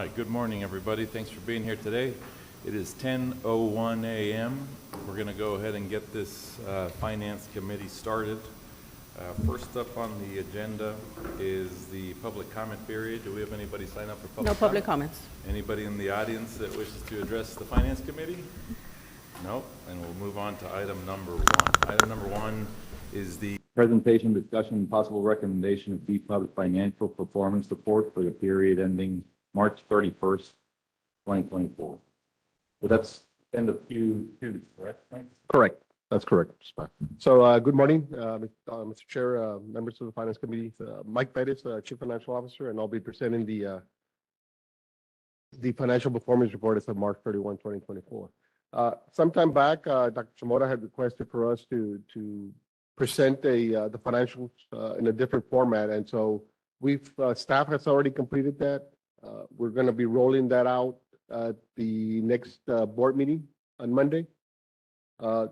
right, good morning, everybody. Thanks for being here today. It is 10:01 a.m. We're going to go ahead and get this Finance Committee started. First up on the agenda is the public comment period. Do we have anybody sign up for public No public comment? comments. Anybody in the audience that wishes to address the Finance Committee? No, and we'll move on to item number one. Item number one is the Presentation, discussion, and possible recommendation of the public financial performance report for the period ending March 31st, 2024. So that's end of Q2, correct? Mike? Correct. That's correct. So, good morning, Mr. Chair, members of the Finance Committee. Mike Bettis, Chief Financial Officer, and I'll be presenting the financial performance report as of March 31, 2024. Sometime back, Dr. Shimoda had requested for us to present the financials in a different format, and so staff has already completed that. We're going to be rolling that out at the next board meeting on Monday.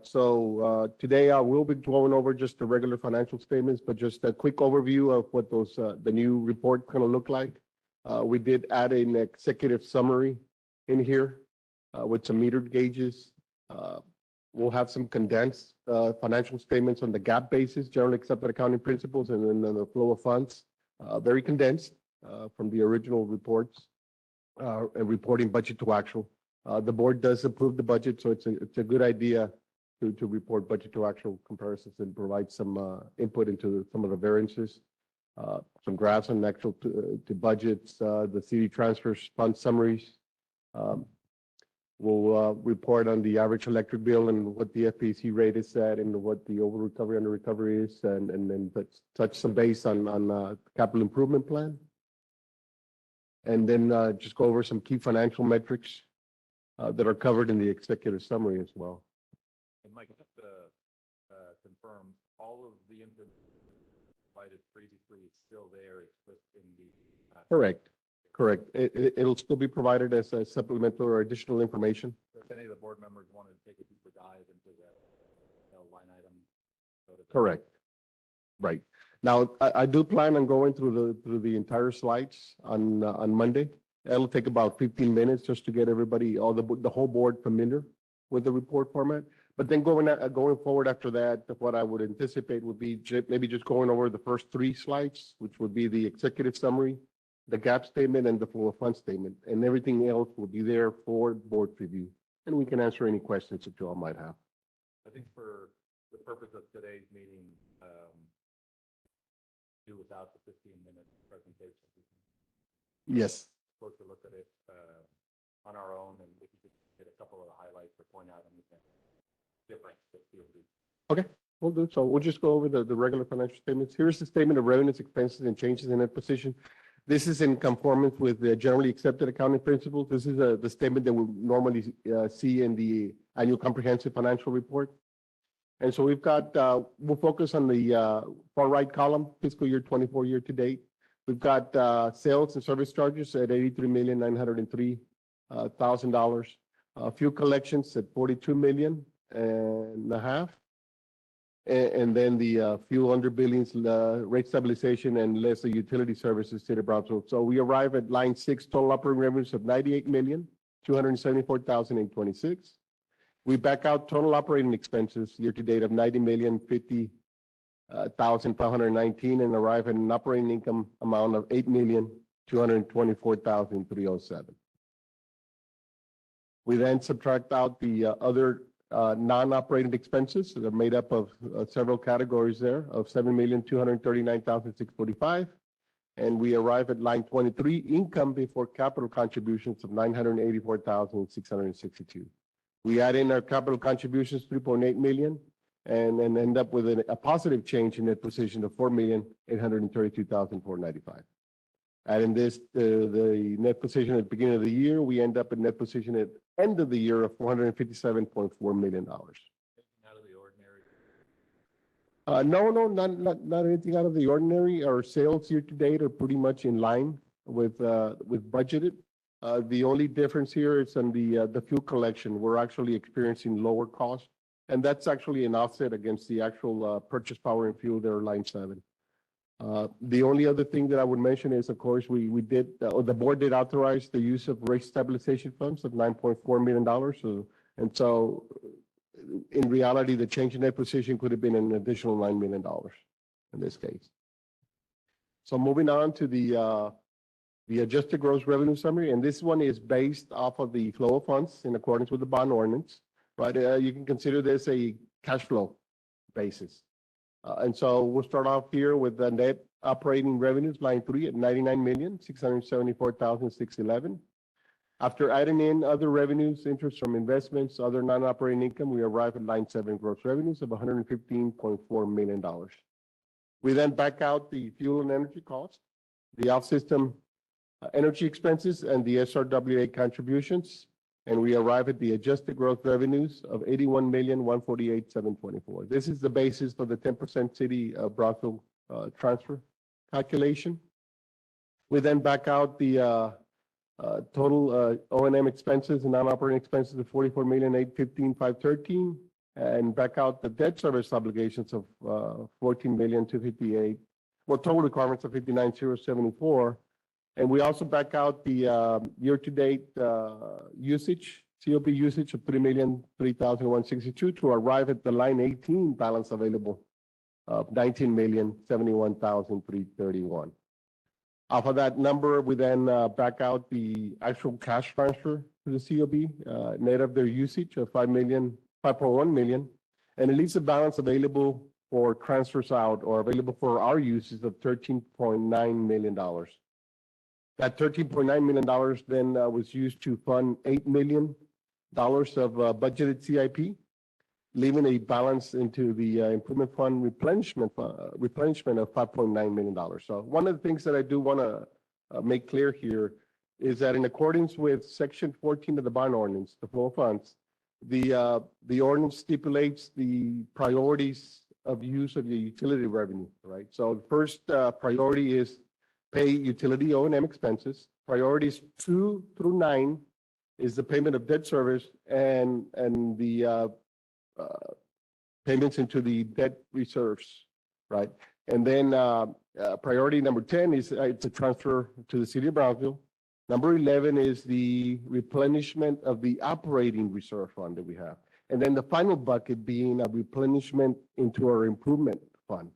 So today I will be going over just the regular financial statements, but just a quick overview of what those the new report going to look like. We did add an executive summary in here with some metered gauges. We'll have some condensed financial statements on the GAAP basis, generally accepted accounting principles, and then the flow of funds, very condensed from the original reports and reporting budget to actual. The board does approve the budget, so it's a good idea to report budget to actual comparisons and provide some input into some of the variances, some graphs on actual to budgets, the CD transfers, fund summaries. We'll report on the average electric bill and what the FPC rate is at and what the over recovery, under recovery is, and then touch some base on capital improvement plan. And then just go over some key financial metrics that are covered in the executive summary as well. And Mike, just to confirm, all of the information provided previously is still there. It's just in the Correct. Correct. It'll still be provided as a supplemental or additional information. If any of the board members wanted to take a deeper dive into the line item. Correct. Right. Now, I do plan on going through the entire slides on Monday. It'll take about 15 minutes just to get everybody, the whole board familiar with the report format. But then going forward after that, what I would anticipate would be maybe just going over the first 3 slides, which would be the executive summary, the GAAP statement, and the flow of funds statement, and everything else will be there for board review. And we can answer any questions that you all might have. I think for the purpose of today's meeting, do without the 15-minute presentation. Yes. Supposed to look at it on our own, and if you could get a couple of highlights or point out anything different that you'll do. Okay, we'll do so. We'll just go over the regular financial statements. Here's the statement of revenues, expenses, and changes in net position. This is in conformance with the generally accepted accounting principles. This is the statement that we normally see in the annual comprehensive financial report. And so we've got, we'll focus on the far right column, fiscal year 24 year to date. We've got sales and service charges at $83,903,000. Fuel collections at $42.5 million. And then the fuel under billings, rate stabilization, and lesser utility services, City of Brownsville. So we arrive at line 6, total operating revenues of $98,274,826. We back out total operating expenses year to date of $90,050,519 and arrive at an operating income amount of $8,224,307. We then subtract out the other non-operating expenses that are made up of several categories there of $7,239,645. And we arrive at line 23, income before capital contributions of $984,662. We add in our capital contributions, $3.8 million, and end up with a positive change in net position of $4,832,495. Adding this, the net position at the beginning of the year, we end up at net position at end of the year of $457.4 million. Out of the ordinary? No, not anything out of the ordinary. Our sales year to date are pretty much in line with budgeted. The only difference here is on the fuel collection. We're actually experiencing lower costs, and that's actually an offset against the actual purchase power and fuel there, line 7. The only other thing that I would mention is, of course, we did, or the board did authorize the use of rate stabilization funds of $9.4 million. So in reality, the change in that position could have been an additional $9 million in this case. So moving on to the adjusted gross revenue summary, and this one is based off of the flow of funds in accordance with the bond ordinance, right? You can consider this a cash flow basis. And so we'll start off here with the net operating revenues, line 3 at 99,674,611. After adding in other revenues, interest from investments, other non-operating income, we arrive at line 7 gross revenues of $115.4 million. We then back out the fuel and energy costs, the off-system energy expenses, and the SRWA contributions, and we arrive at the adjusted gross revenues of $81,148,724. This is the basis for the 10% city of Brownsville transfer calculation. We then back out the total O&M expenses and non-operating expenses of $44,815,513, and back out the debt service obligations of $14,258,000. Well, total requirements of $59,074. And we also back out the year-to-date usage, COP usage of $3,003,162 to arrive at the line 18 balance available of $19,071,331. Off of that number, we then back out the actual cash transfer to the COP, net of their usage of $5.1 million, and it leaves a balance available for transfers out or available for our uses of $13.9 million. That $13.9 million then was used to fund $8 million of budgeted CIP, leaving a balance into the improvement fund replenishment of $5.9 million. So one of the things that I do want to make clear here is that in accordance with Section 14 of the bond ordinance, the flow of funds, the ordinance stipulates the priorities of use of the utility revenue, right? So the first priority is pay utility O&M expenses. Priorities 2 through 9 is the payment of debt service and the payments into the debt reserves, right? And then priority number 10 is it's a transfer to the city of Brownsville. Number 11 is the replenishment of the operating reserve fund that we have. And then the final bucket being a replenishment into our improvement fund.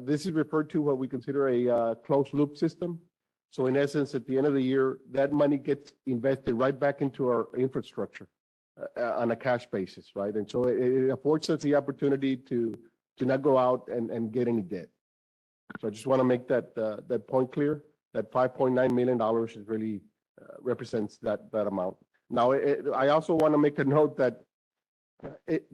This is referred to what we consider a closed loop system. So in essence, at the end of the year, that money gets invested right back into our infrastructure on a cash basis, right? And so it affords us the opportunity to not go out and get any debt. So I just want to make that point clear, that $5.9 million is really represents that amount. Now, I also want to make a note that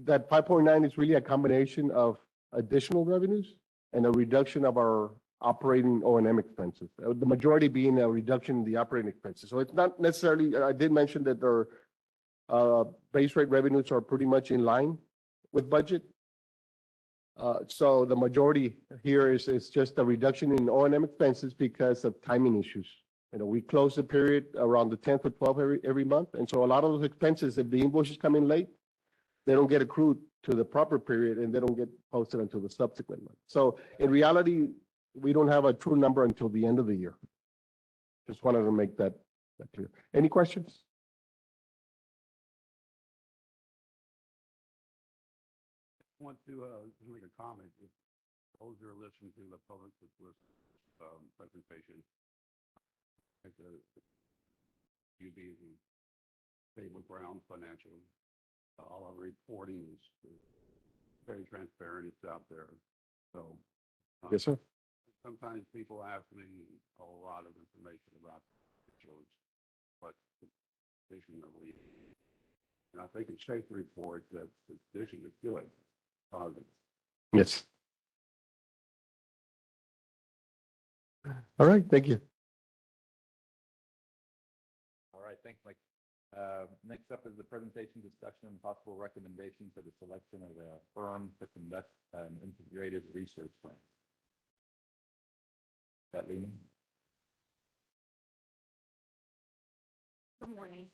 that 5.9 is really a combination of additional revenues and a reduction of our operating O&M expenses. The majority being a reduction in the operating expenses. So it's not necessarily, I did mention that their base rate revenues are pretty much in line with budget. So the majority here is just a reduction in O&M expenses because of timing issues. You know, we close the period around the 10th or 12th every month. And so a lot of those expenses, if the invoices come in late, they don't get accrued to the proper period and they don't get posted until the subsequent month. So in reality, we don't have a true number until the end of the year. Just wanted to make that clear. Any questions? I want to make a comment. If those who are listening to the public presentation, at the UB the Stable Brown Financial, all our reporting is very transparent. It's out there. So Yes, sir. sometimes people ask me a lot of information about shows, but the vision of leading. And I think it's safe to report that the vision is good. Positive. Yes. All right. Thank you. All right, thanks, Mike. Next up is the presentation, discussion, and possible recommendation for the selection of a firm to conduct an integrated research plan. Kathleen? Good morning.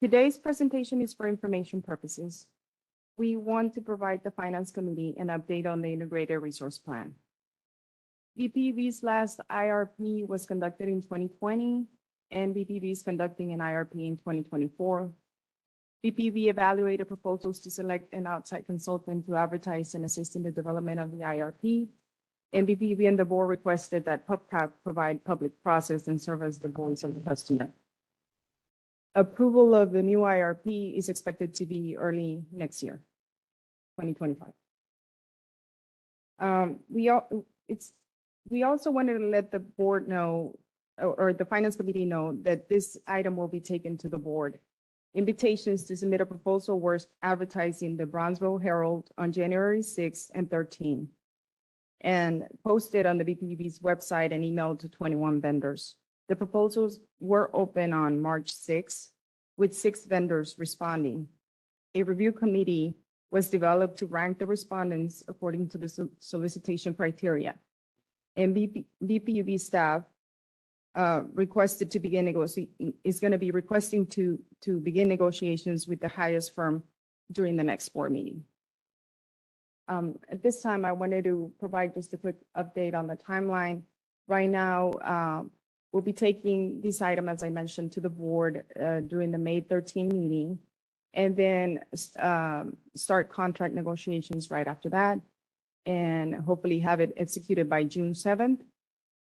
Today's presentation is for information purposes. we want to provide the Finance Committee an update on the Integrated Resource Plan. BPV's last IRP was conducted in 2020, and BPV is conducting an IRP in 2024. BPV evaluated proposals to select an outside consultant to advertise and assist in the development of the IRP. And BPV and the board requested that PubCap provide public process and serve as the voice of the customer. Approval of the new IRP is expected to be early next year, 2025. We also wanted to let the board know, or the Finance Committee know, that this item will be taken to the board. Invitations to submit a proposal were advertised in the Brownsville Herald on January 6 and 13, and posted on the BPV's website and emailed to 21 vendors. The proposals were open on March 6, with 6 vendors responding. A review committee was developed to rank the respondents according to the solicitation criteria. And BPUV staff requested to begin requesting to begin negotiations with the highest firm during the next board meeting. At this time, I wanted to provide just a quick update on the timeline. Right now, we'll be taking this item, as I mentioned, to the board during the May 13 meeting, and then start contract negotiations right after that, and hopefully have it executed by June 7th.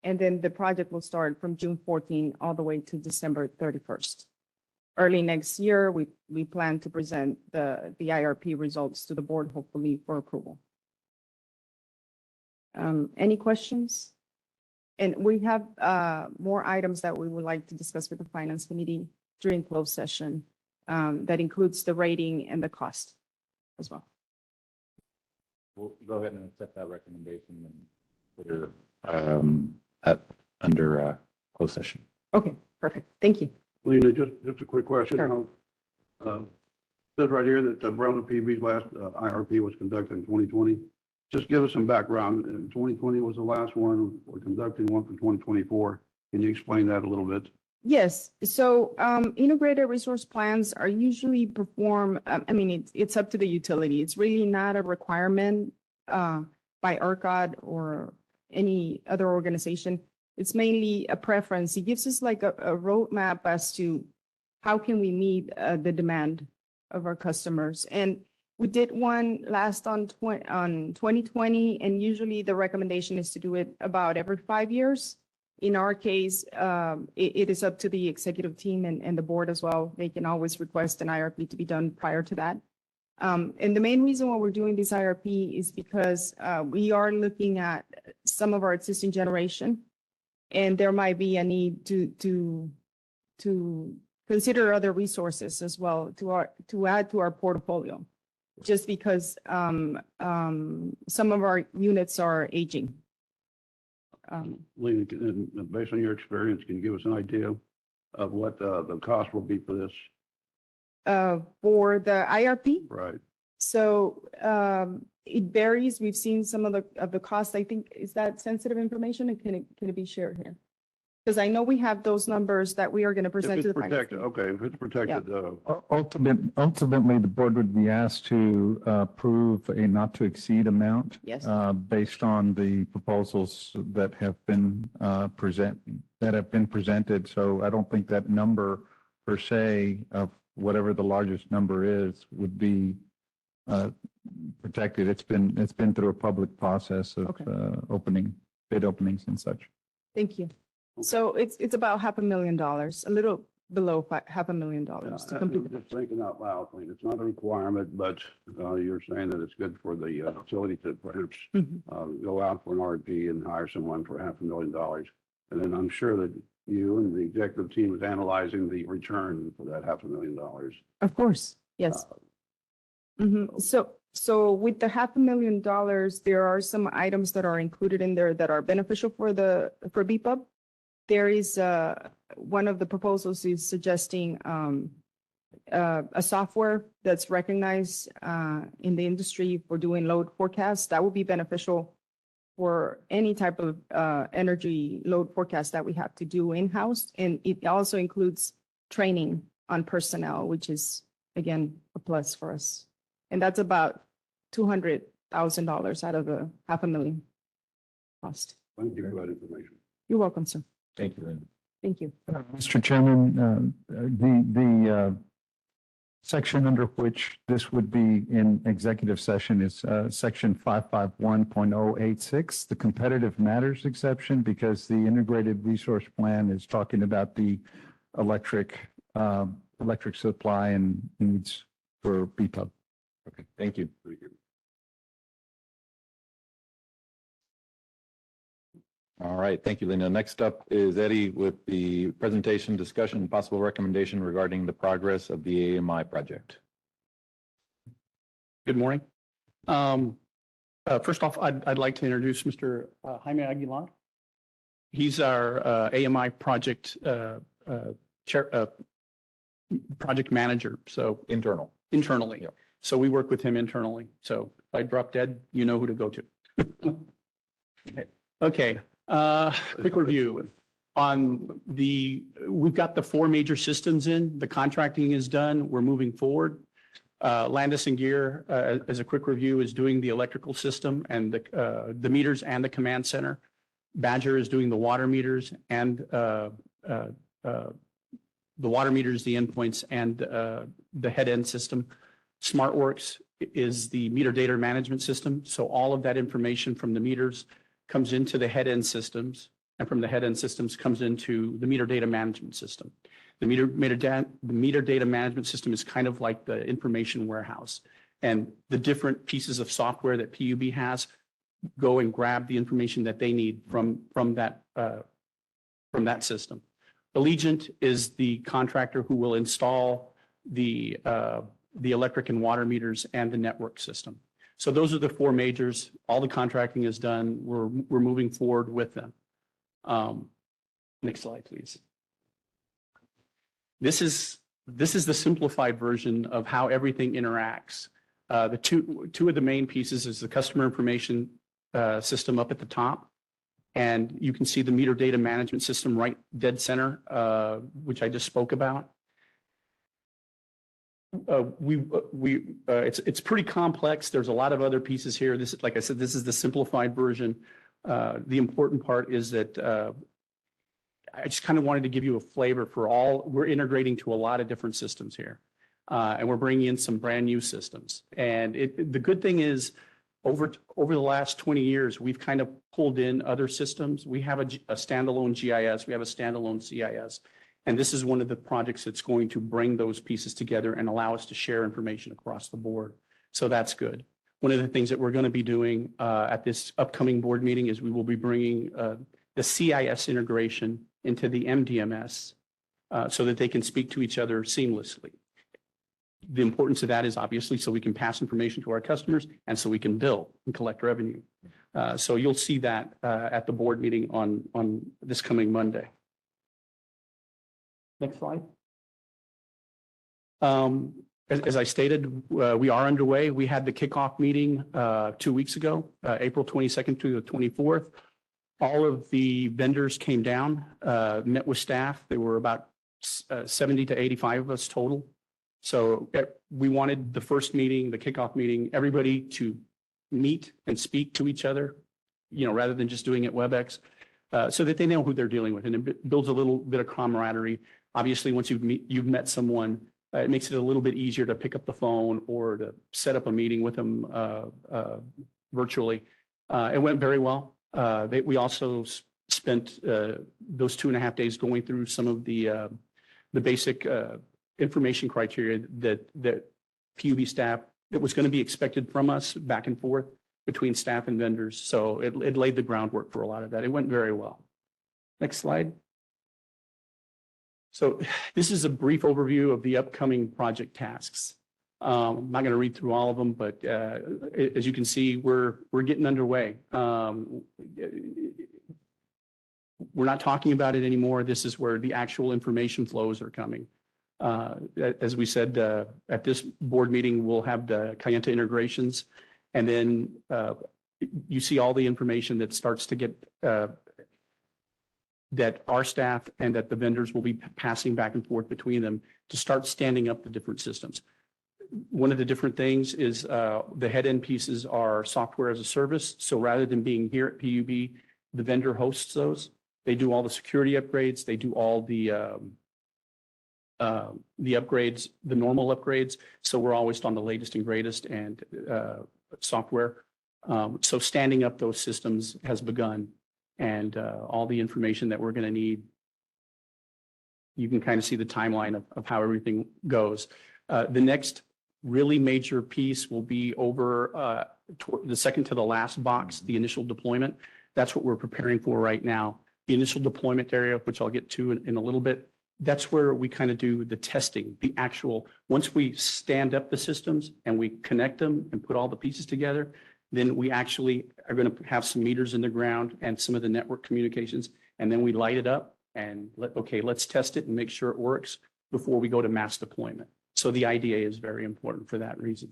And then the project will start from June 14 all the way to December 31st. Early next year, we plan to present the IRP results to the board, hopefully for approval. Any questions? And we have more items that we would like to discuss with the Finance Committee during closed session. That includes the rating and the cost as well. We'll go ahead and accept that recommendation and put it under closed session. Okay, perfect. Thank you. Lena, just a quick question. Sure. Says right here that Brownsville PV's last IRP was conducted in 2020. Just give us some background. 2020 was the last one. We're conducting one for 2024. Can you explain that a little bit? Yes, so integrated resource plans are usually performed, it's up to the utility. It's really not a requirement by ERCOT or any other organization. It's mainly a preference. It gives us like a roadmap as to how can we meet the demand of our customers. And we did one last on 2020, and usually the recommendation is to do it about every 5 years. In our case, it is up to the executive team and the board as well. They can always request an IRP to be done prior to that. And the main reason why we're doing this IRP is because we are looking at some of our existing generation, and there might be a need to consider other resources as well to add to our portfolio, just because some of our units are aging. Lena, based on your experience, can you give us an idea of what the cost will be for this? For the IRP? Right. So it varies. We've seen some of the costs. I think, is that sensitive information, and can it be shared here? Because I know we have those numbers that we are going to present to the finance Protected, okay, if it's protected, Ultimately, the board would be asked to approve a not to exceed amount. Yes. Based on the proposals that have been presented. So I don't think that number per se of whatever the largest number is would be protected. It's been through a public process of Okay. bid openings and such. Thank you. So it's about $500,000, a little below $500,000 to complete. Just thinking out loud, Lena, it's not a requirement, but you're saying that it's good for the utility to perhaps Mhm. go out for an RFP and hire someone for $500,000. And then I'm sure that you and the executive team is analyzing the return for that $500,000. Of course, yes. So with the $500,000, there are some items that are included in there that are beneficial for BPUB. There is one of the proposals is suggesting a software that's recognized in the industry for doing load forecasts. That would be beneficial for any type of energy load forecast that we have to do in-house. And it also includes training on personnel, which is, again, a plus for us. And that's about $200,000 out of the $500,000 cost. Thank you for that information. You're welcome, sir. Thank you, Linda. Thank you. Mr. Chairman, the section under which this would be in executive session is section 551.086, the competitive matters exception, because the integrated resource plan is talking about the electric supply and needs for BPUB. Okay, thank you. Thank you. All right, thank you, Linda. Next up is Eddie with the presentation, discussion, and possible recommendation regarding the progress of the AMI project. Good morning. First off, I'd like to introduce Mr. Jaime Aguilar. He's our AMI project project manager, so Internal. internally. Yep. So we work with him internally. So if I drop dead, you know who to go to. Okay, quick review. We've got the 4 major systems in, the contracting is done, we're moving forward. Landis and Gear, as a quick review, is doing the electrical system and the meters and the command center. Badger is doing the water meters and the endpoints and the head end system. SmartWorks is the meter data management system. So all of that information from the meters comes into the head end systems, and from the head end systems comes into the meter data management system. The meter data management system is kind of like the information warehouse, and the different pieces of software that PUB has go and grab the information that they need from that system. Allegiant is the contractor who will install the electric and water meters and the network system. So those are the 4 majors. All the contracting is done. We're moving forward with them. Next slide, please. This is the simplified version of how everything interacts. The two of the main pieces is the customer information system up at the top. And you can see the meter data management system right dead center, which I just spoke about. It's pretty complex. There's a lot of other pieces here. This, like I said, this is the simplified version. The important part is that I just kind of wanted to give you a flavor for we're integrating to a lot of different systems here. And we're bringing in some brand new systems. And the good thing is over the last 20 years, we've kind of pulled in other systems. We have a standalone GIS. We have a standalone CIS. And this is one of the projects that's going to bring those pieces together and allow us to share information across the board. So that's good. One of the things that we're going to be doing at this upcoming board meeting is we will be bringing the CIS integration into the MDMS so that they can speak to each other seamlessly. The importance of that is obviously so we can pass information to our customers and so we can bill and collect revenue. So you'll see that at the board meeting on this coming Monday. Next slide. As I stated, we are underway. We had the kickoff meeting 2 weeks ago, April 22nd through the 24th. All of the vendors came down, met with staff. There were about 70 to 85 of us total. So we wanted the first meeting, the kickoff meeting, everybody to meet and speak to each other, rather than just doing it WebEx, so that they know who they're dealing with, and it builds a little bit of camaraderie. Obviously, once you've met someone, it makes it a little bit easier to pick up the phone or to set up a meeting with them virtually. It went very well. We also spent those 2.5 days going through some of the basic information criteria that PUB staff, that was going to be expected from us back and forth between staff and vendors. So it laid the groundwork for a lot of that. It went very well. Next slide. So this is a brief overview of the upcoming project tasks. I'm not going to read through all of them, but as you can see, we're getting underway. We're not talking about it anymore. This is where the actual information flows are coming. As we said, at this board meeting, we'll have the Kayenta integrations, and then you see all the information that starts to get that our staff and that the vendors will be passing back and forth between them to start standing up the different systems. one of the different things is the head end pieces are software as a service. So rather than being here at PUB, the vendor hosts those. They do all the security upgrades. They do all the upgrades, the normal upgrades. So we're always on the latest and greatest and software. So standing up those systems has begun, and all the information that we're going to need. You can kind of see the timeline of how everything goes. The next really major piece will be over the second to the last box, the initial deployment. That's what we're preparing for right now. The initial deployment area, which I'll get to in a little bit, that's where we kind of do the testing, the actual, once we stand up the systems and we connect them and put all the pieces together, then we actually are going to have some meters in the ground and some of the network communications, and then we light it up and let's test it and make sure it works before we go to mass deployment. So the IDA is very important for that reason.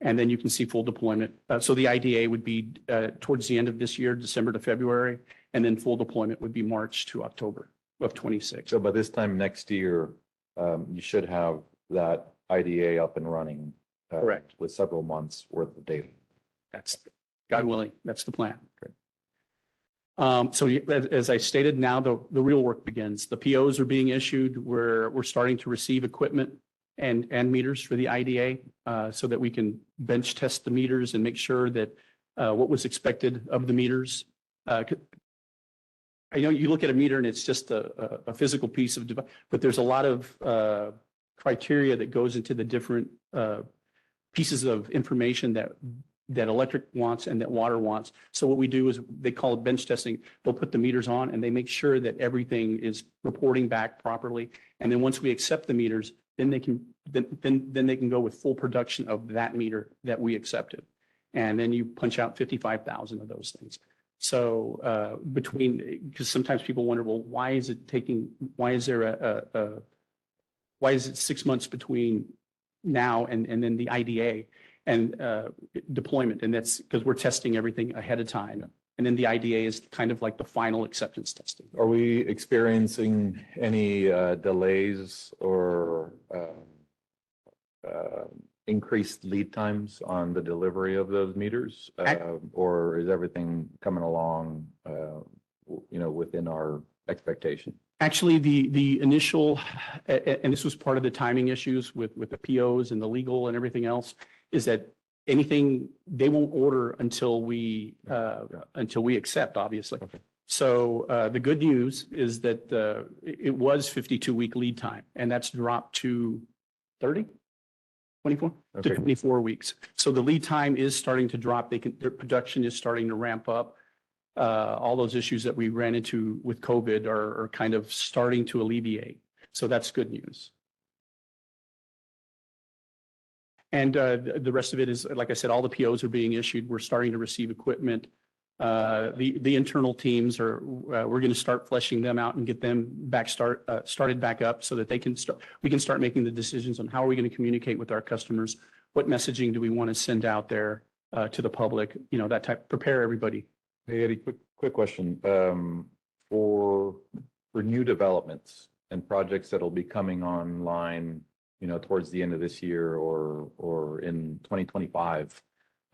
And then you can see full deployment. So the IDA would be towards the end of this year, December to February, and then full deployment would be March to October of 26. So by this time next year, you should have that IDA up and running. Correct. With several months worth of data. That's, God willing, that's the plan. Great. So as I stated, now the real work begins. The POs are being issued. We're starting to receive equipment and meters for the IDA so that we can bench test the meters and make sure that what was expected of the meters. I know you look at a meter and it's just a physical piece of device, but there's a lot of criteria that goes into the different pieces of information that electric wants and that water wants. So what we do is they call it bench testing. They'll put the meters on and they make sure that everything is reporting back properly. And then once we accept the meters, then they can then they can go with full production of that meter that we accepted. And then you punch out 55,000 of those things. So because sometimes people wonder, well, why is it 6 months between now and then the IDA and deployment? And that's because we're testing everything ahead of time. And then the IDA is kind of like the final acceptance testing. Are we experiencing any delays or increased lead times on the delivery of those meters? Or is everything coming along, within our expectation? Actually, the initial, and this was part of the timing issues with the POs and the legal and everything else, is that anything they won't order until we accept, obviously. Okay. So the good news is that it was 52-week lead time, and that's dropped to 30, 24 Okay. to 24 weeks. So the lead time is starting to drop. Their production is starting to ramp up. All those issues that we ran into with COVID are kind of starting to alleviate. So that's good news. And the rest of it is, like I said, all the POs are being issued. We're starting to receive equipment. The internal teams we're going to start fleshing them out and get them started back up so that we can start making the decisions on how are we going to communicate with our customers, what messaging do we want to send out there to the public, that type, prepare everybody. Hey, Eddie, quick question. For new developments and projects that'll be coming online, towards the end of this year or in 2025,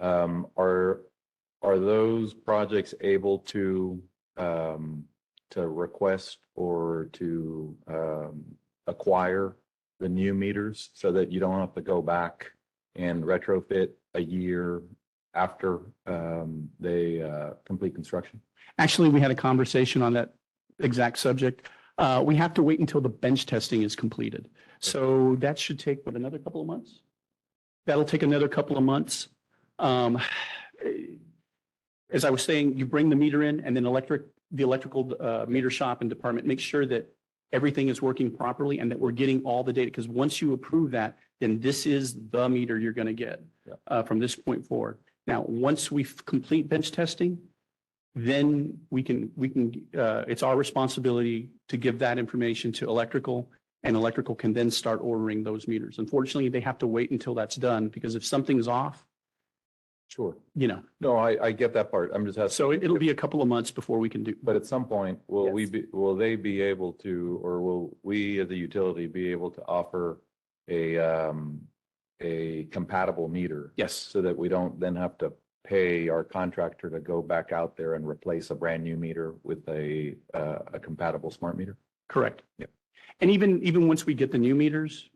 are those projects able to request or to acquire the new meters so that you don't have to go back and retrofit a year after they complete construction? Actually, we had a conversation on that exact subject. We have to wait until the bench testing is completed. So that should take, another couple of months? That'll take another couple of months. As I was saying, you bring the meter in and then the electrical meter shop and department make sure that everything is working properly and that we're getting all the data. Because once you approve that, then this is the meter you're going to get from this point forward. Now, once we complete bench testing, then we can it's our responsibility to give that information to electrical, and electrical can then start ordering those meters. Unfortunately, they have to wait until that's done because if something's off, Sure. No, I get that part. I'm just asking. So it'll be a couple of months before we can do. But at some point, will Yes. will they be able to, or will we as a utility be able to offer a a compatible meter. Yes, So that we don't then have to pay our contractor to go back out there and replace a brand new meter with a compatible smart meter? correct. Yep. And even once we get the new meters,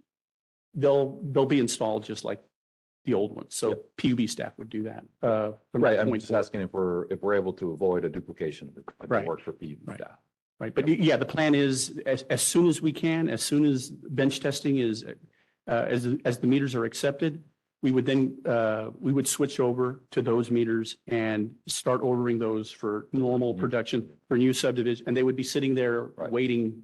they'll be installed just like the old ones. So Yep. PUB staff would do that. From Right, that I'm point just forward. asking if we're able to avoid a duplication of the Right. work for PUB Right. staff. Right, but yeah, the plan is as soon as we can, as soon as bench testing is, as the meters are accepted, we would then, we would switch over to those meters and start ordering those for normal production for new subdivision, and they would be sitting there Right. waiting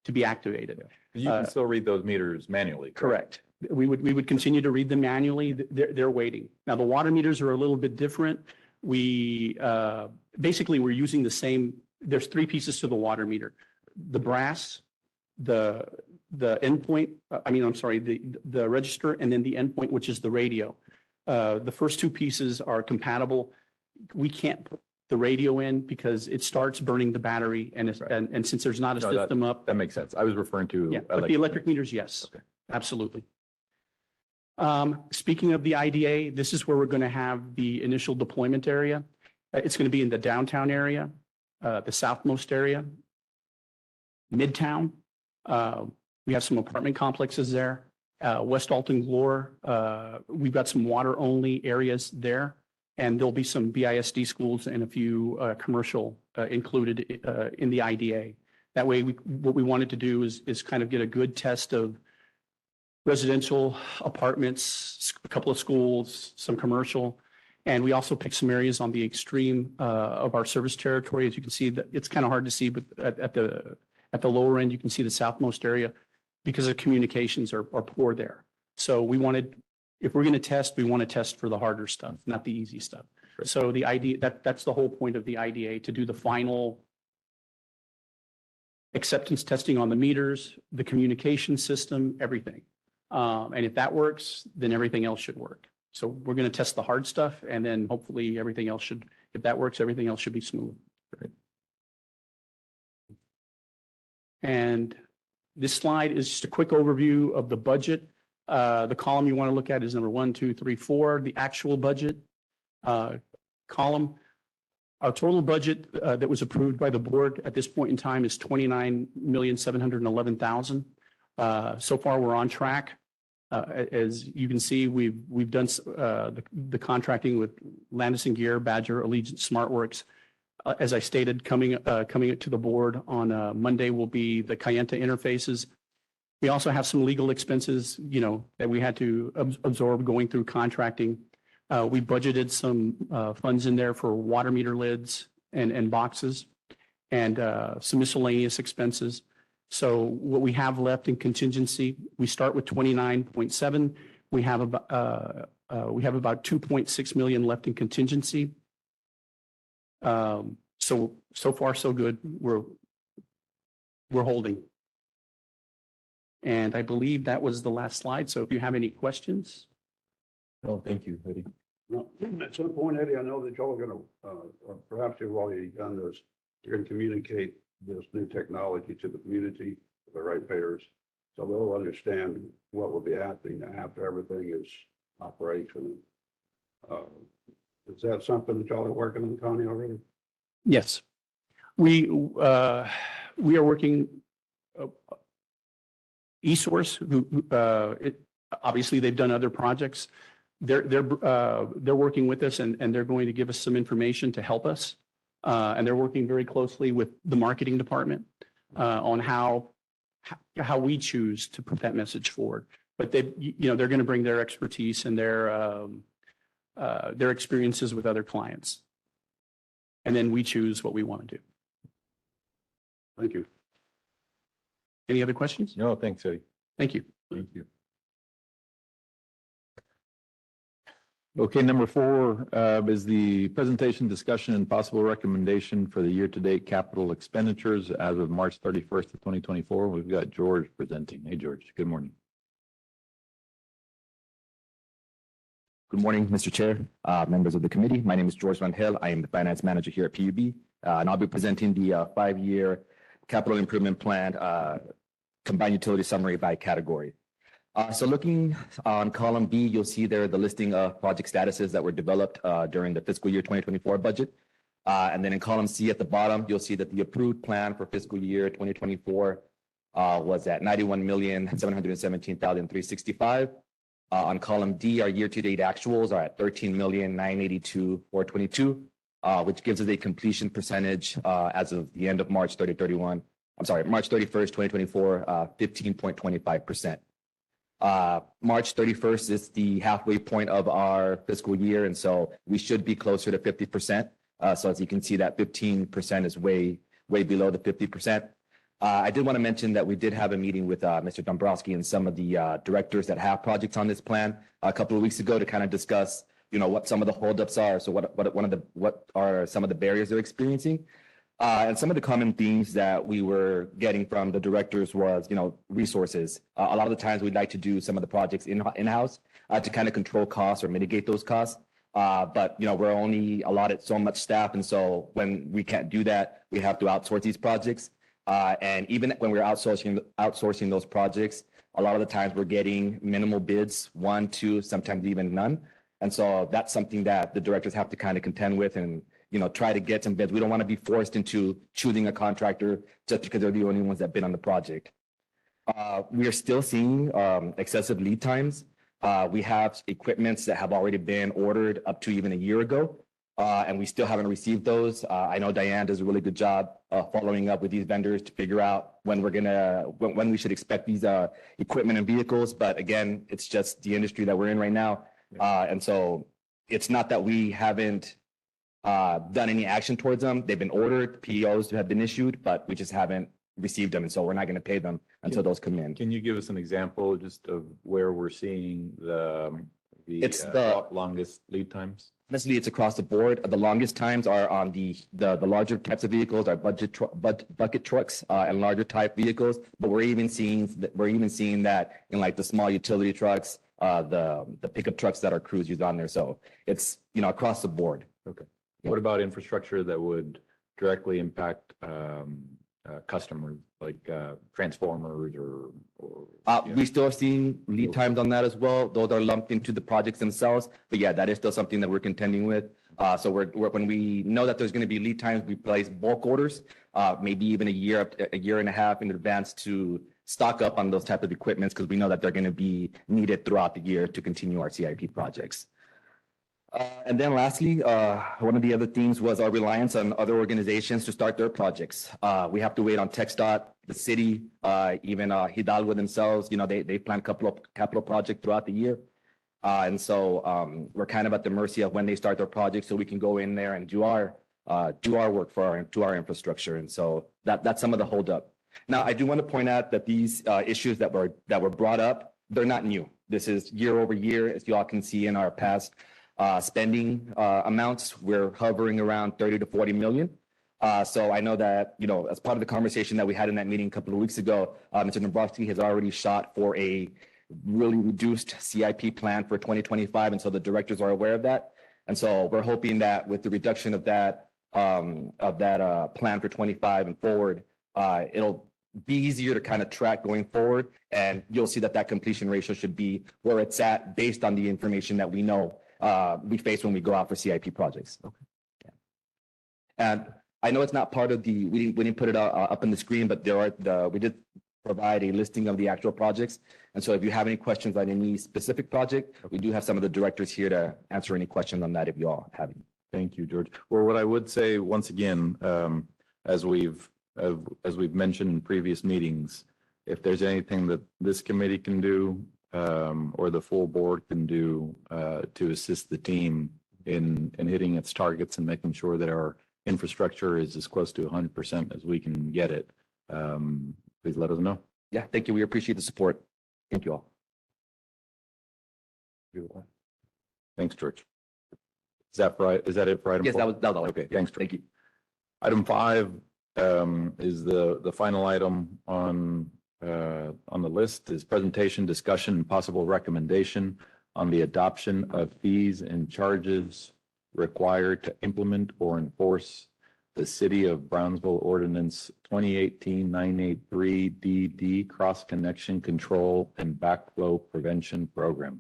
to be activated. You can still read those meters manually. Correct. We would continue to read them manually. They're waiting. Now, the water meters are a little bit different. We, basically, we're using the same, there's three pieces to the water meter. The brass, the endpoint, the register, and then the endpoint, which is the radio. The first two pieces are compatible. We can't put the radio in because it starts burning the battery and Right. and since there's not a No, system up. That makes sense. I was referring to. Yeah, but the electric meters, yes, Okay. absolutely. Speaking of the IDA, this is where we're going to have the initial deployment area. It's going to be in the downtown area, the southmost area, Midtown. We have some apartment complexes there. West Alton Glore, we've got some water-only areas there. And there'll be some BISD schools and a few commercial included in the IDA. That way, what we wanted to do is kind of get a good test of residential apartments, a couple of schools, some commercial. And we also picked some areas on the extreme of our service territory. As you can see, that it's kind of hard to see, but at the lower end, you can see the southmost area because the communications are poor there. So we wanted, if we're going to test, we want to test for the harder stuff, not the easy stuff. So the idea, that's the whole point of the IDA, to do the final acceptance testing on the meters, the communication system, everything. And if that works, then everything else should work. So we're going to test the hard stuff, and then hopefully everything else should, if that works, everything else should be smooth. Great. And this slide is just a quick overview of the budget. The column you want to look at is number 1, 2, 3, 4, the actual budget column. Our total budget that was approved by the board at this point in time is $29,711,000. So far, we're on track. As you can see, we've done the contracting with Landis & Gear, Badger, Allegiant, SmartWorks. As I stated, coming to the board on Monday will be the Kayenta interfaces. We also have some legal expenses, that we had to absorb going through contracting. We budgeted some funds in there for water meter lids and boxes and some miscellaneous expenses. So what we have left in contingency, we start with 29.7. We have about 2.6 million left in contingency. So far, so good. We're holding. And I believe that was the last slide. So if you have any questions. Oh, thank you, Eddie. Now, at some point, Eddie, I know that y'all are gonna, or perhaps you've already done this, you're gonna communicate this new technology to the community, the ratepayers, so they'll understand what will be happening after everything is operational. Is that something that y'all are working on, Connie, already? Yes. We are working, eSource, who obviously they've done other projects. They're working with us and they're going to give us some information to help us. And they're working very closely with the marketing department on how we choose to put that message forward. But they're going to bring their expertise and their experiences with other clients. And then we choose what we want to do. Thank you. Any other questions? No, thanks, Eddie. Thank you. Thank you. Okay, number 4 is the presentation, discussion, and possible recommendation for the year-to-date capital expenditures as of March 31st of 2024. We've got George presenting. Hey, George, good morning. Good morning, Mr. Chair, members of the committee. My name is George Van Hill. I am the finance manager here at PUB, and I'll be presenting the 5-year capital improvement plan combined utility summary by category. So looking on column B, you'll see there the listing of project statuses that were developed during the fiscal year 2024 budget. And then in column C at the bottom, you'll see that the approved plan for fiscal year 2024 was at 91,717,365. On column D, our year-to-date actuals are at 13,982,422, which gives us a completion percentage as of the end of March 31st, 2024, 15.25%. March 31st is the halfway point of our fiscal year, and so we should be closer to 50%. So as you can see, that 15% is way below the 50%. I did want to mention that we did have a meeting with Mr. Dombrowski and some of the directors that have projects on this plan a couple of weeks ago to kind of discuss, what some of the holdups are. So what are some of the barriers they're experiencing? And some of the common themes that we were getting from the directors was, resources. A lot of the times we'd like to do some of the projects in-house to kind of control costs or mitigate those costs. But, we're only allotted so much staff. And so when we can't do that, we have to outsource these projects. And even when we're outsourcing those projects, a lot of the times we're getting minimal bids, 1, 2, sometimes even none. And so that's something that the directors have to kind of contend with and, try to get some bids. We don't want to be forced into choosing a contractor just because they're the only ones that bid on the project. We are still seeing excessive lead times. We have equipments that have already been ordered up to even a year ago, and we still haven't received those. I know Diane does a really good job following up with these vendors to figure out when we should expect these equipment and vehicles. But again, it's just the industry that we're in right now. And so it's not that we haven't done any action towards them. They've been ordered, POs have been issued, but we just haven't received them. And so we're not going to pay them until those come in. Can you give us an example just of where we're seeing the longest lead times? Honestly, it's across the board. The longest times are on the larger types of vehicles, our bucket trucks and larger type vehicles. But we're even seeing that in like the small utility trucks, the pickup trucks that our crews use on there. So it's across the board. Okay. What about infrastructure that would directly impact customers, like transformers or? We still are seeing lead times on that as well. Those are lumped into the projects themselves. But yeah, that is still something that we're contending with. So when we know that there's going to be lead times, we place bulk orders, maybe even a year and a half in advance to stock up on those type of equipments because we know that they're going to be needed throughout the year to continue our CIP projects. And then lastly, one of the other themes was our reliance on other organizations to start their projects. We have to wait on TxDOT, the city, even Hidalgo themselves. They plan a couple of capital projects throughout the year. And so we're kind of at the mercy of when they start their projects so we can go in there and do our work to our infrastructure. And so that's some of the holdup. Now, I do want to point out that these issues that were brought up, they're not new. This is year over year, as you all can see in our past spending amounts. We're hovering around 30 to 40 million. So I know that, as part of the conversation that we had in that meeting a couple of weeks ago, Mr. Dombrowski has already shot for a really reduced CIP plan for 2025. And so the directors are aware of that. And so we're hoping that with the reduction of that plan for 25 and forward, it'll be easier to kind of track going forward. And you'll see that completion ratio should be where it's at based on the information that we know we face when we go out for CIP projects. Okay. Yeah. And I know it's not part of we didn't put it up on the screen, but we did provide a listing of the actual projects. And so if you have any questions on any specific project, we do have some of the directors here to answer any questions on that if you all have any. Thank you, George. Well, what I would say once again, as we've mentioned in previous meetings, if there's anything that this committee can do or the full board can do to assist the team in hitting its targets and making sure that our infrastructure is as close to 100% as we can get it, please let us know. Yeah, thank you. We appreciate the support. Thank you all. Thanks, George. Is that right? Is that it for item Yes, 4? that was all. Okay, thanks, George. Thank you. Item 5 is the final item on the list is presentation, discussion, and possible recommendation on the adoption of fees and charges required to implement or enforce the City of Brownsville Ordinance 2018-983 DD Cross Connection Control and Backflow Prevention Program.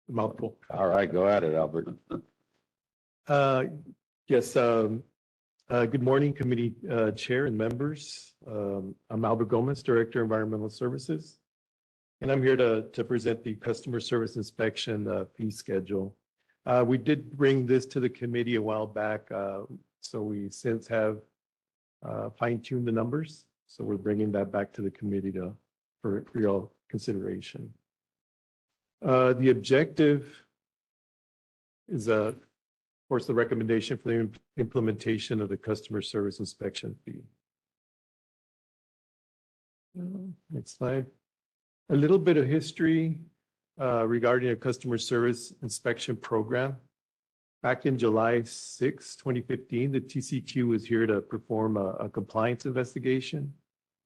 Mouthful. All right, go at it, Albert. Yes, good morning, committee chair and members. I'm Albert Gomez, Director of Environmental Services. And I'm here to present the customer service inspection fee schedule. We did bring this to the committee a while back, so we since have fine-tuned the numbers. So we're bringing that back to the committee for your consideration. The objective is, of course, the recommendation for the implementation of the customer service inspection fee. Next slide. A little bit of history regarding a customer service inspection program. Back in July 6, 2015, the TCQ was here to perform a compliance investigation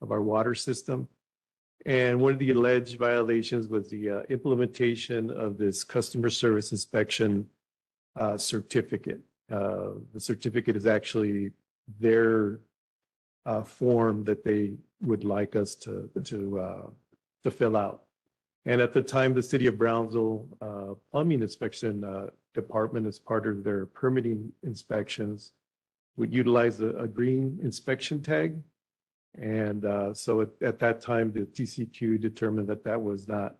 of our water system. And one of the alleged violations was the implementation of this customer service inspection certificate. The certificate is actually their form that they would like us to fill out. And at the time, the City of Brownsville Plumbing Inspection Department, as part of their permitting inspections, would utilize a green inspection tag. And so at that time, the TCQ determined that that was not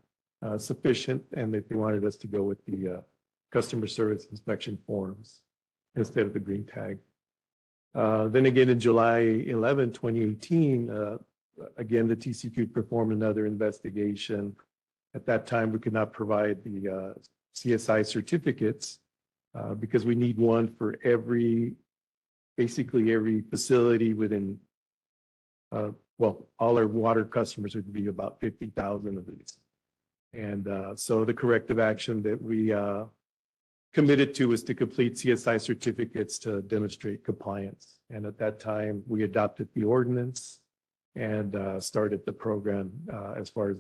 sufficient and that they wanted us to go with the customer service inspection forms instead of the green tag. Then again, in July 11, 2018, again, the TCQ performed another investigation. At that time, we could not provide the CSI certificates because we need one for basically every facility within, well, all our water customers would be about 50,000 of these. And so the corrective action that we committed to was to complete CSI certificates to demonstrate compliance. And at that time, we adopted the ordinance and started the program as far as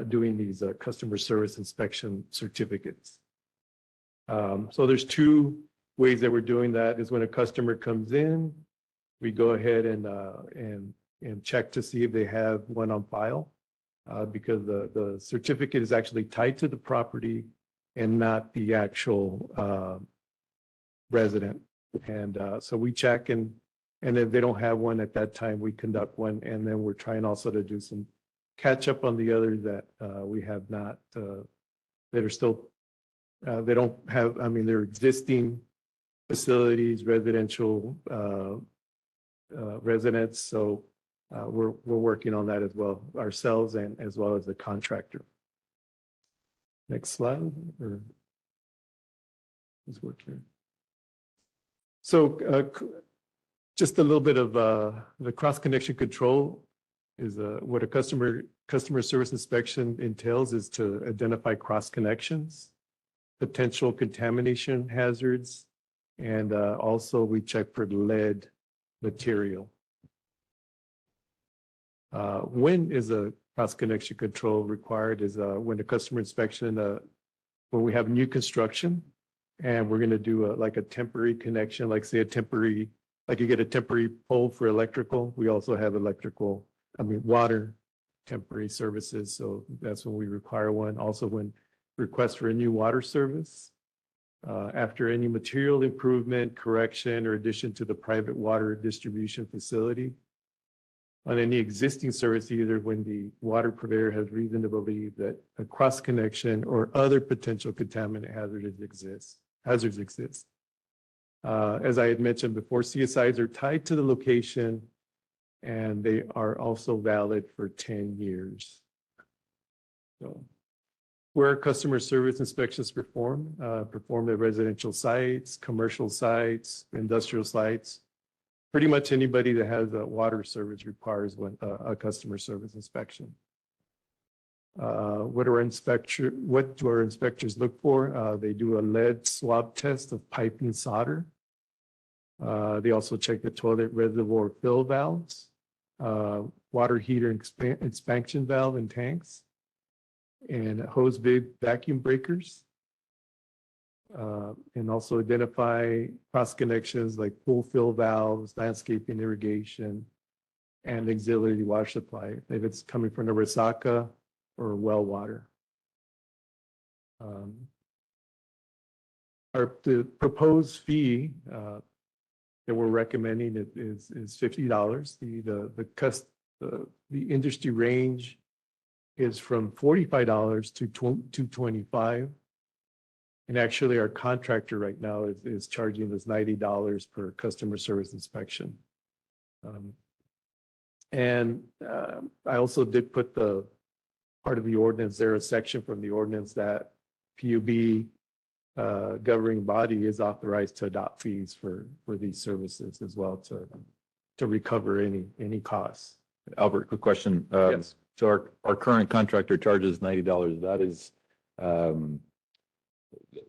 doing these customer service inspection certificates. So there's two ways that we're doing that. Is when a customer comes in, we go ahead and check to see if they have one on file, because the certificate is actually tied to the property and not the actual resident. And so we check, and if they don't have one at that time, we conduct one, and then we're trying also to do some catch up on the others that we have not, that are still, they don't have, I mean, they're existing facilities, residential residents. So we're working on that as well, ourselves and as well as the contractor. Next slide. Or let's work here. So just a little bit of the cross connection control is what a customer service inspection entails, is to identify cross connections, potential contamination hazards, and also we check for lead material. When is a cross connection control required is when the customer inspection, when we have new construction and we're going to do like a temporary connection, like say a temporary, like you get a temporary pole for electrical. We also have water temporary services. So that's when we require one. Also when request for a new water service, after any material improvement, correction, or addition to the private water distribution facility, on any existing service, either when the water purveyor has reason to believe that a cross connection or other potential contaminant hazards exist. As I had mentioned before, CSIs are tied to the location and they are also valid for 10 years. So where customer service inspections performed at residential sites, commercial sites, industrial sites. Pretty much anybody that has a water service requires a customer service inspection. What do our inspectors look for? They do a lead swab test of piping solder. They also check the toilet reservoir fill valves, water heater expansion valve and tanks, and hose bib vacuum breakers. and also identify cross connections like pool fill valves, landscaping, irrigation, and auxiliary water supply, if it's coming from the resaca or well water. The proposed fee that we're recommending is $50. The industry range is from $45 to $225. And actually, our contractor right now is charging us $90 per customer service inspection. I also did put the part of the ordinance there, a section from the ordinance that PUB governing body is authorized to adopt fees for these services as well to recover any costs. Albert, quick question. Yes. So our current contractor charges $90.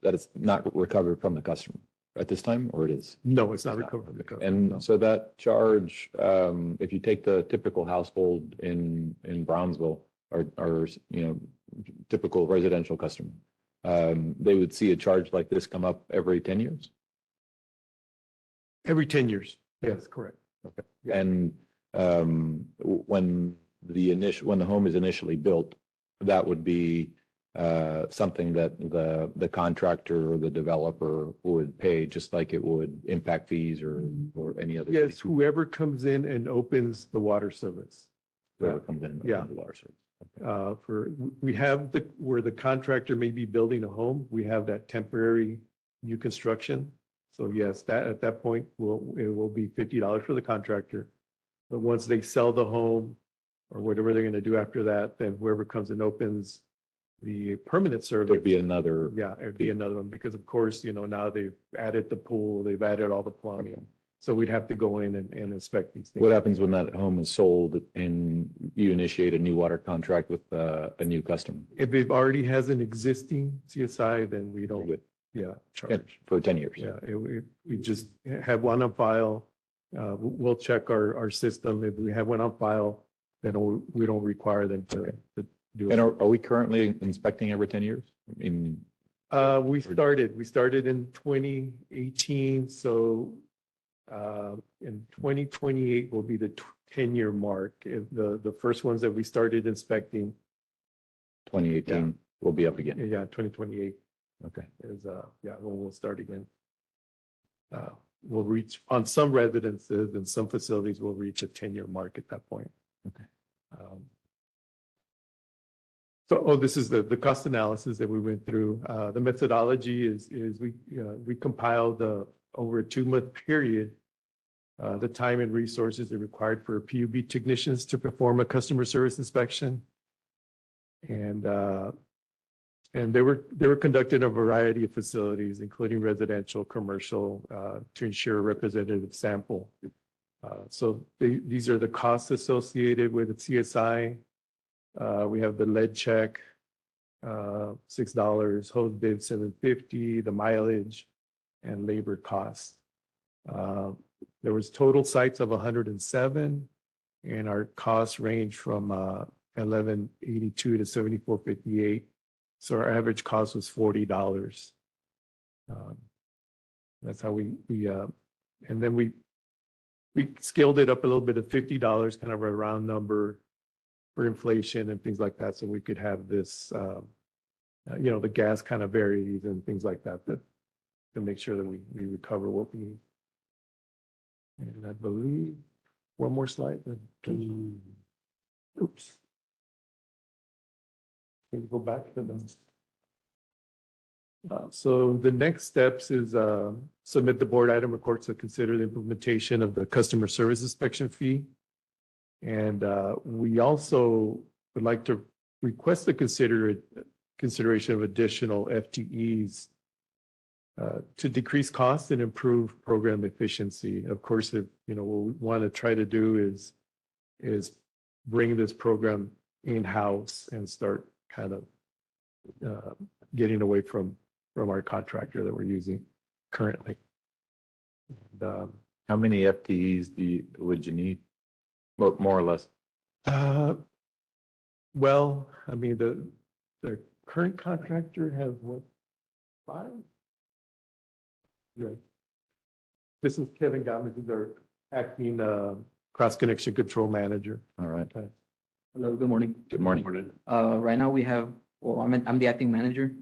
That is not recovered from the customer at this time, or it is? No, it's not recovered from the customer. And so that charge, if you take the typical household in Brownsville or, typical residential customer, they would see a charge like this come up every 10 years? Every 10 years. Yes, correct. And when the home is initially built, that would be something that the contractor or the developer would pay, just like it would impact fees or any other. Yes, fees. whoever comes in and opens the water service. Whoever comes in. Yeah. The water service. We have where the contractor may be building a home, we have that temporary new construction. So yes, at that point, it will be $50 for the contractor. But once they sell the home or whatever they're going to do after that, then whoever comes and opens the permanent service. There'd be another. Yeah, it'd be another one because of course, now they've added the pool, they've added all the plumbing. So we'd have to go in and inspect these things. What happens when that home is sold and you initiate a new water contract with a new customer? If it already has an existing CSI, then we don't, Good. charge. For 10 years? Yeah, we just have one on file. We'll check our system. If we have one on file, then we don't require them to do And it. are we currently inspecting every 10 years? In We started in 2018, so in 2028 will be the 10-year mark. If the first ones that we started inspecting, 2018 will be up again. 2028 Okay. is, when we'll start again. We'll reach, on some residences and some facilities, we'll reach a 10-year mark at that point. Okay. This is the cost analysis that we went through. The methodology is we compiled over a 2-month period, the time and resources that are required for PUB technicians to perform a customer service inspection. And they were conducted in a variety of facilities, including residential, commercial, to ensure a representative sample. These are the costs associated with the CSI. We have the lead check, $6, hose bib $7.50, the mileage, and labor costs. There was total sites of 107, and our costs range from $11.82 to $74.58. So our average cost was $40. That's how we and then we scaled it up a little bit of $50, kind of a round number for inflation and things like that. So we could have this, the gas kind of varies and things like that, to make sure that we recover what we need. And I believe one more slide. Oops. Can you go back to them? So the next steps is submit the board item reports to consider the implementation of the customer service inspection fee. And we also would like to request the consideration of additional FTEs to decrease costs and improve program efficiency. Of course, if what we want to try to do is bring this program in-house and start kind of getting away from our contractor that we're using currently. And, How many FTEs would you need? More or less? Well, I mean, the current contractor has what, 5? Right. This is Kevin Gomez, who's our acting cross connection control manager. All right. Hello, good morning. Good morning. Right now we have, well, I'm the acting manager,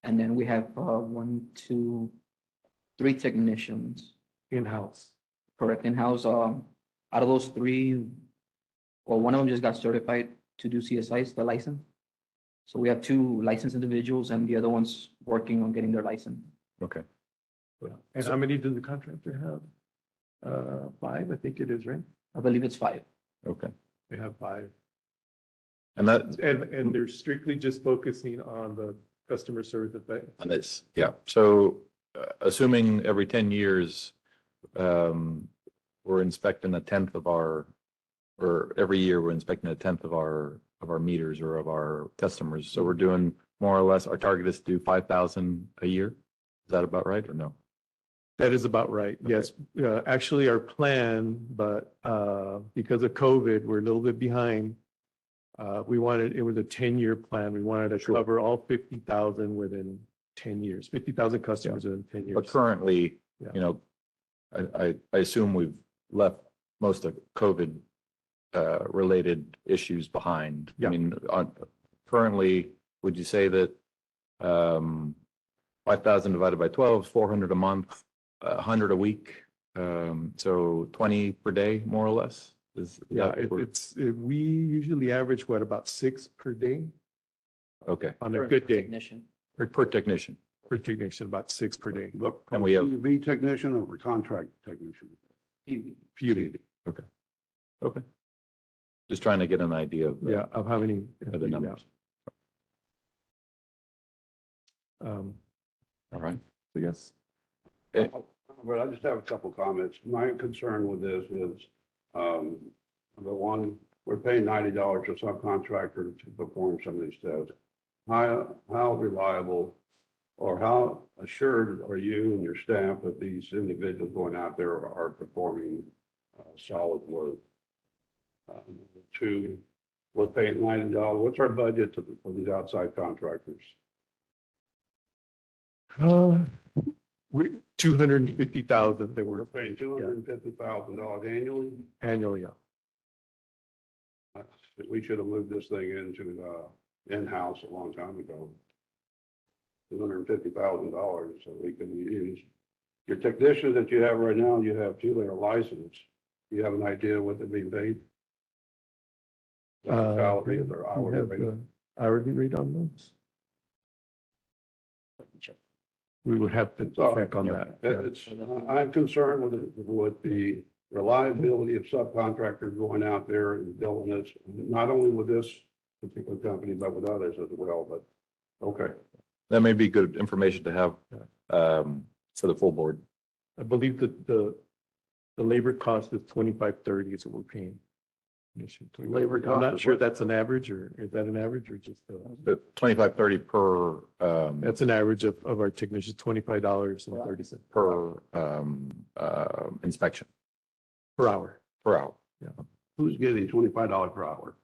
and then we have, 1, 2, 3 technicians, In-house. correct, in-house. Out of those 3, well, one of them just got certified to do CSIs, the license. So we have 2 licensed individuals, and the other one's working on getting their license. Okay. And how many does the contractor have? 5, I think it is, right? I believe it's 5. Okay. They have 5. And that, And they're strictly just focusing on the customer service effect. on this, yeah. So assuming every 10 years, we're inspecting a tenth of our, or every year we're inspecting a tenth of our meters or of our customers. So we're doing more or less, our target is to do 5,000 a year. Is that about right or no? That is about right. Yes, actually our plan, but because of COVID, we're a little bit behind. We wanted, it was a 10-year plan. We wanted to cover all 50,000 within 10 years, 50,000 customers within 10 years. But currently, Yeah. you know, I assume we've left most of COVID related issues behind. Yeah. I mean, currently, would you say that 5,000 divided by 12 is 400 a month, 100 a week? So 20 per day, more or less? Yeah, we usually average what, about 6 per day Okay, on a good day. Technician. per technician. Per technician, about 6 per day. Look, And we have- B technician or contract technician? Beauty. Okay. Just trying to get an idea of. Yeah, of how many. Of the numbers. Um, All right. so yes. But I just have a couple comments. My concern with this is, number one, we're paying $90 to a subcontractor to perform some of these tests. How reliable or how assured are you and your staff that these individuals going out there are performing solid work? Two, we're paying $90. What's our budget for these outside contractors? We, 250,000 they We're were paying $250,000 annually. annually, yeah. We should have moved this thing into in-house a long time ago. $250,000 so we can use. Your technicians that you have right now, you have 2 that are licensed. You have an idea what they're being paid? Salary or their We hourly have rate? the hourly rate on those. We would have to So, check on that. It's, I'm concerned with the reliability of subcontractors going out there and building this, not only with this particular company, but with others as well, but, okay. That may be good information to have for the full board. I believe that the labor cost is 2530 is what we're paying. Labor I'm cost not is sure what? that's an average, or is that an average or just, But 25, 30 per, that's an average of our technicians, $25.30 per inspection, per hour. per hour. Who's getting $25 per hour?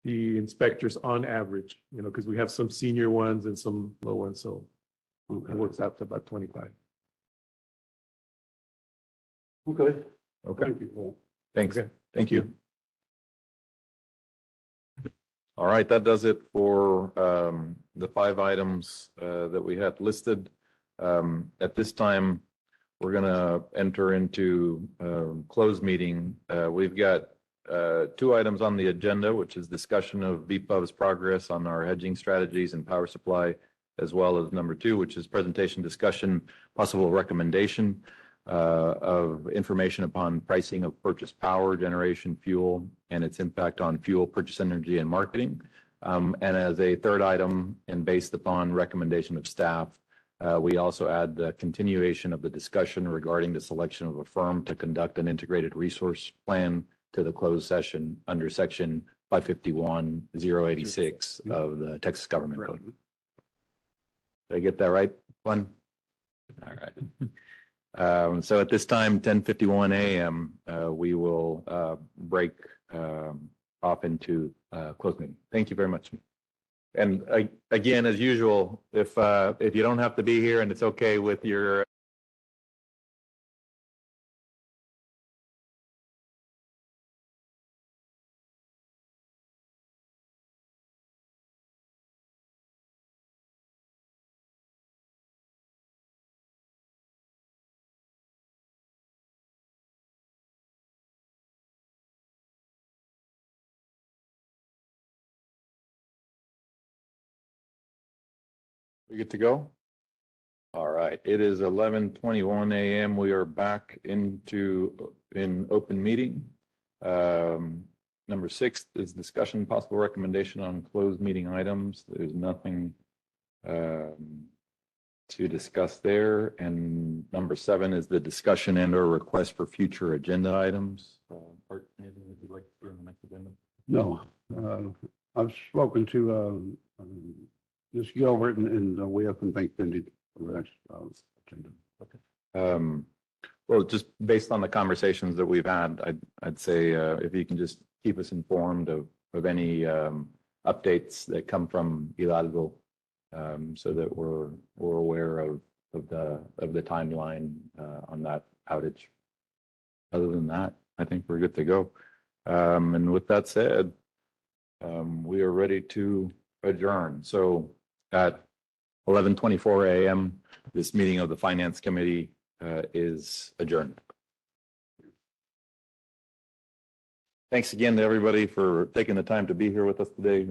The inspectors on average, because we have some senior ones and some low ones, so it works out to about 25. Okay. Okay, Thank you, Paul. thanks. Okay. Thank you. All right, that does it for the 5 items that we had listed. At this time, we're going to enter into closed meeting. We've got 2 items on the agenda, which is discussion of VPUB's progress on our hedging strategies and power supply, as well as number 2, which is presentation discussion, possible recommendation of information upon pricing of purchased power, generation, fuel, and its impact on fuel purchase energy and marketing. And as a 3rd item, and based upon recommendation of staff, we also add the continuation of the discussion regarding the selection of a firm to conduct an integrated resource plan to the closed session under section 551-086 of the Texas Government Code. Did I get that right, Glenn? All right. So at this time, 10:51 a.m., we will break off into closed meeting. Thank you very much. And again, as usual, if you don't have to be here and it's okay with your We good to go? All right, it is 11:21 a.m. We are back in open meeting. Number 6 is discussion possible recommendation on closed meeting items. There's nothing to discuss there. And number 7 is the discussion and or request for future agenda items. Art, anything that you'd like to put on the next agenda? No, I've spoken to, Ms. Gilbert and we haven't think Cindy for the next, agenda. Well, just based on the conversations that we've had, I'd say if you can just keep us informed of any updates that come from Hidalgo, so that we're aware of the timeline on that outage. Other than that, I think we're good to go. And with that said, we are ready to adjourn. So at 11:24 a.m., this meeting of the Finance Committee is adjourned. Thanks again to everybody for taking the time to be here with us today.